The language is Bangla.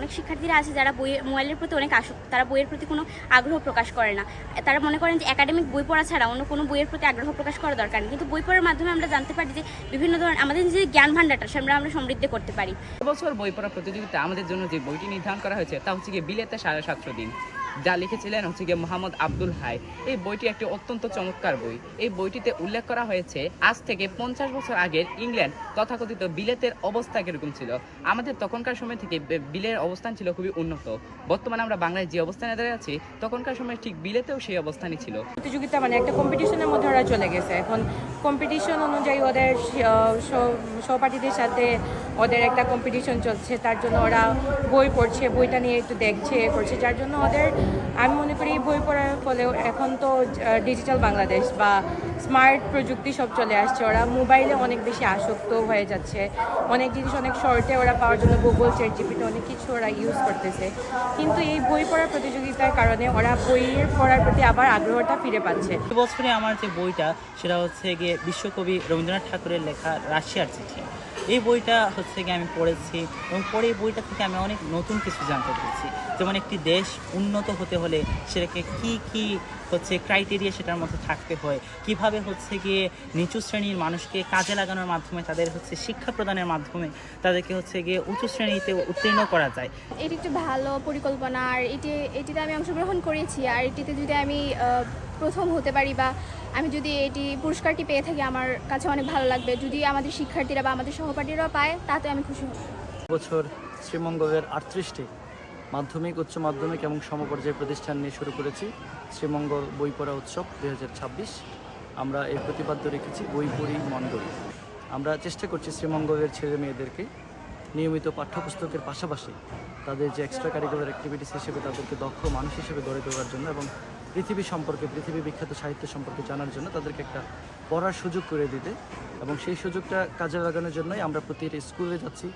অনেক শিক্ষার্থীরা আছে যারা মোবাইলের প্রতি অনেক আসক্ত, তারা বইয়ের প্রতি কোনো আগ্রহ প্রকাশ করে না। তারা মনে করেন যে একাডেমিক বই পড়া ছাড়া অন্য কোনো বইয়ের প্রতি আগ্রহ প্রকাশ করা দরকার নেই, কিন্তু বই পড়ার মাধ্যমে আমরা জানতে পারি যে বিভিন্ন ধরনের আমাদের যে জ্ঞান ভাণ্ডারটা সেটা আমরা সমৃদ্ধ করতে পারি। এবছর বই পড়া প্রতিযোগিতা আমাদের জন্য যে বইটি নির্ধারণ করা হয়েছে তা হচ্ছে গিয়ে বিলেতে 750 দিন, যা লিখেছিলেন হচ্ছে গিয়ে মোহাম্মদ আব্দুল হাই। এই বইটি একটি অত্যন্ত চমৎকার বই। এই বইটিতে উল্লেখ করা হয়েছে আজ থেকে 50 বছর আগের ইংল্যান্ড তথাকথিত বিলেতের অবস্থা কিরকম ছিল। আমাদের তখনকার সময় থেকে বিলের অবস্থান ছিল খুবই উন্নত। বর্তমানে আমরা বাংলায় যে অবস্থানে দাঁড়িয়ে আছি তখনকার সময় ঠিক বিলেতেও সেই অবস্থানই ছিল। প্রতিযোগিতা মানে একটা কম্পিটিশনের মধ্যে ওরা চলে গেছে। এখন কম্পিটিশন অনুযায়ী ওদের সহপাঠীদের সাথে ওদের একটা কম্পিটিশন চলছে, তার জন্য ওরা বই পড়ছে, বইটা নিয়ে একটু দেখছে করছে, যার জন্য ওদের আমি মনে করি বই পড়ার ফলে এখন তো ডিজিটাল বাংলাদেশ বা স্মার্ট প্রযুক্তি সব চলে আসছে, ওরা মোবাইলে অনেক বেশি আসক্ত হয়ে যাচ্ছে। অনেক জিনিস অনেক শর্টে ওরা পাওয়ার জন্য গুগল, চ্যাটজিপিটি অনেক কিছু ওরা ইউজ করতেছে, কিন্তু এই বই পড়ার প্রতিযোগিতার কারণে ওরা বইয়ের পড়ার প্রতি আবার আগ্রহটা ফিরে পাচ্ছে। বছরে আমার যে বইটা সেটা হচ্ছে গিয়ে বিশ্বকবি রবীন্দ্রনাথ ঠাকুরের লেখা রাশিয়ার চিঠি। এই বইটা হচ্ছে গিয়ে আমি পড়েছি এবং পরে এই বইটা থেকে আমি অনেক নতুন কিছু জানতে পেরেছি। যেমন একটি দেশ উন্নত হতে হলে সেটাকে কি হচ্ছে ক্রাইটেরিয়া সেটার মধ্যে থাকতে হয়, কিভাবে হচ্ছে গিয়ে নিচু শ্রেণীর মানুষকে কাজে লাগানোর মাধ্যমে তাদের হচ্ছে শিক্ষা প্রদানের মাধ্যমে তাদেরকে হচ্ছে গিয়ে উঁচু শ্রেণীতে উত্তীর্ণ করা যায়। এটি একটি ভালো পরিকল্পনা, আর এটিতে আমি অংশগ্রহণ করেছি, আর এটিতে যদি আমি প্রথম হতে পারি বা আমি যদি এটি পুরস্কারটি পেয়ে থাকি আমার কাছে অনেক ভালো লাগবে। যদি আমাদের শিক্ষার্থীরা বা আমাদের সহপাঠীরা পায় তাতে আমি খুশি হব। বছর শ্রীমঙ্গলের 38টি মাধ্যমিক, উচ্চ মাধ্যমিক এবং সমপর্যায় প্রতিষ্ঠান নিয়ে শুরু করেছি শ্রীমঙ্গল বই পড়া উৎসব 2026। আমরা এর প্রতিপাদ্য রেখেছি বই পড়ি মন গড়ি। আমরা চেষ্টা করছি শ্রীমঙ্গলের ছেলে মেয়েদেরকে নিয়মিত পাঠ্যপুস্তকের পাশাপাশি তাদের যে এক্সট্রা কারিকুলার অ্যাক্টিভিটিস হিসেবে তাদেরকে দক্ষ মানুষ হিসেবে গড়ে তোলার জন্য এবং পৃথিবী সম্পর্কে, পৃথিবী বিখ্যাত সাহিত্য সম্পর্কে জানার জন্য তাদেরকে একটা পড়ার সুযোগ করে দিতে, এবং সেই সুযোগটা কাজে লাগানোর জন্যই আমরা প্রতিটা স্কুলে যাচ্ছি,